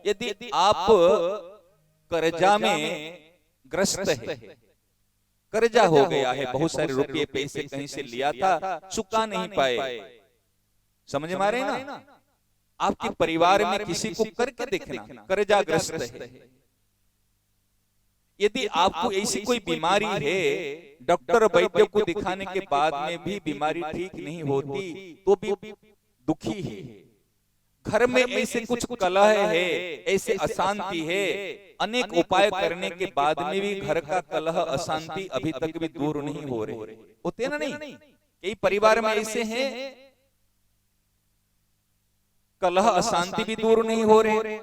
यदि आप कर्जा में ग्रस्त है, कर्जा हो गया है, बहुत सारे रुपये पैसे कहीं से लिया था, चुका नहीं पाए, समझ में आ रहे हैं ना? आपके परिवार में किसी को करके देखना कर्जाग्रस्त है। यदि आपको ऐसी कोई बीमारी है, डॉक्टर वैद्य को दिखाने के बाद में भी बीमारी ठीक नहीं होती, तो भी दुखी है। घर में ऐसे कुछ कलह है, ऐसे अशांति है, अनेक उपाय करने के बाद में भी घर का कलह अशांति अभी तक भी दूर नहीं हो रहे होते ना? नहीं, कई परिवार में ऐसे हैं कलह अशांति भी दूर नहीं हो रहे,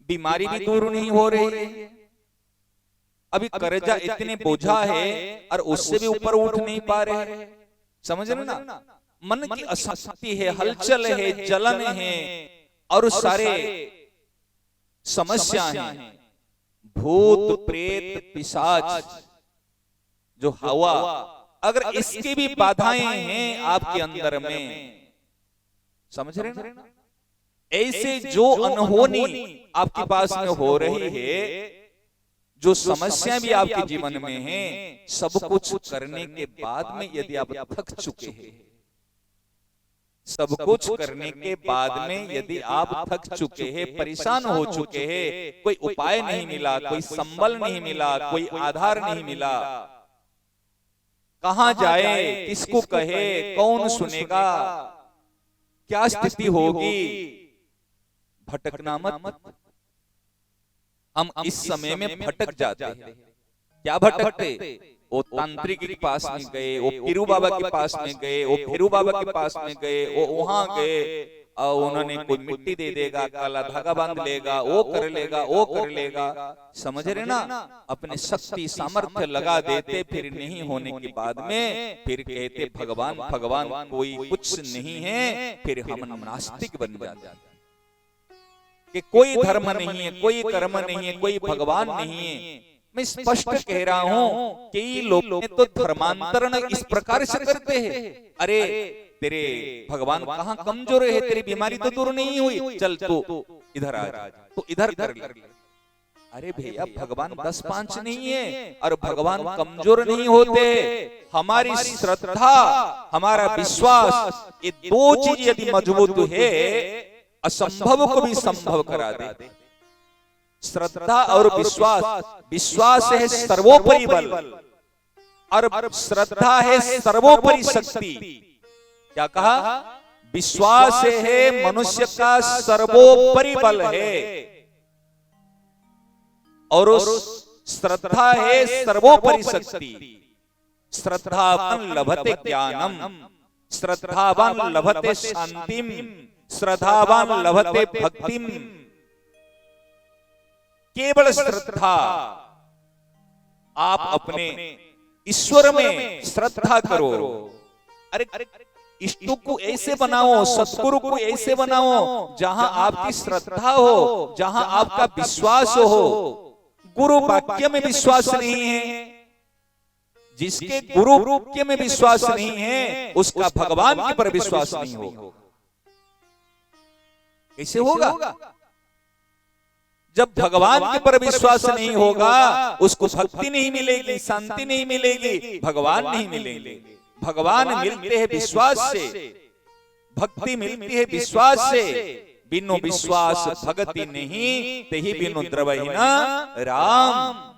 बीमारी भी दूर नहीं हो रही, अभी कर्जा इतने बोझा है और उससे भी ऊपर उठ नहीं पा रहे, समझ रहे ना? मन की अशांति है, हलचल है, जलन है और सारे समस्या हैं। भूत प्रेत पिशाच जो हवा, अगर इसकी भी बाधाएं हैं आपके अंदर में, समझ रहे ना? ऐसे जो अनहोनी आपके पास में हो रही है, जो समस्या भी आपके जीवन में है, सब कुछ करने के बाद में यदि आप थक चुके हैं, सब कुछ करने के बाद में यदि आप थक चुके हैं, परेशान हो चुके हैं, कोई उपाय नहीं मिला, कोई संबल नहीं मिला, कोई आधार नहीं मिला, कहां जाए, किसको कहे, कौन सुनेगा, क्या स्थिति होगी, भटकना मत। हम इस समय में भटक जाते हैं। क्या भटकते? वो तांत्रिक के पास में गए, वो पीरू बाबा के पास में गए, वो फिरू बाबा के पास में गए, वो वहां गए और उन्होंने कोई मिट्टी दे देगा, काला धागा बांध लेगा, वो कर लेगा, वो कर लेगा, समझ रहे ना? अपने शक्ति सामर्थ्य लगा देते, फिर नहीं होने के बाद में फिर कहते भगवान भगवान कोई कुछ नहीं है, फिर हम नास्तिक बन जाते कि कोई धर्म नहीं है, कोई कर्म नहीं है, कोई भगवान नहीं है। मैं स्पष्ट कह रहा हूं कि लोग तो धर्मांतरण इस प्रकार से करते हैं, अरे तेरे भगवान कहाँ कमजोर है, तेरी बीमारी तो दूर नहीं हुई, चल तो इधर आ जा, तो इधर कर ले। अरे भैया, भगवान 10-5 नहीं है और भगवान कमजोर नहीं होते। हमारी श्रद्धा, हमारा विश्वास, ये दो चीज यदि मजबूत है, असंभव को भी संभव करा दे। श्रद्धा और विश्वास, विश्वास है सर्वोपरि बल और श्रद्धा है सर्वोपरि शक्ति। क्या कहा? विश्वास है मनुष्य का सर्वोपरि बल है और श्रद्धा है सर्वोपरि शक्ति। श्रद्धावान लभते ज्ञानम, श्रद्धावान लभते शांतिम, श्रद्धावान लभते भक्तिम। केवल श्रद्धा, आप अपने ईश्वर में श्रद्धा करो। अरे इष्ट को ऐसे बनाओ, सतगुरु को ऐसे बनाओ जहां आपकी श्रद्धा हो, जहां आपका विश्वास हो। गुरु वाक्य में विश्वास नहीं है, जिसके गुरु वाक्य में विश्वास नहीं है, उसका भगवान के पर विश्वास नहीं होगा। कैसे होगा? जब भगवान के पर विश्वास नहीं होगा, उसको भक्ति नहीं मिलेगी, शांति नहीं मिलेगी, भगवान नहीं मिलेंगे। भगवान मिलते हैं विश्वास से, भक्ति मिलती है विश्वास से। बिनु विश्वास भक्ति नहीं, तेहि बिनु द्रवहि न राम।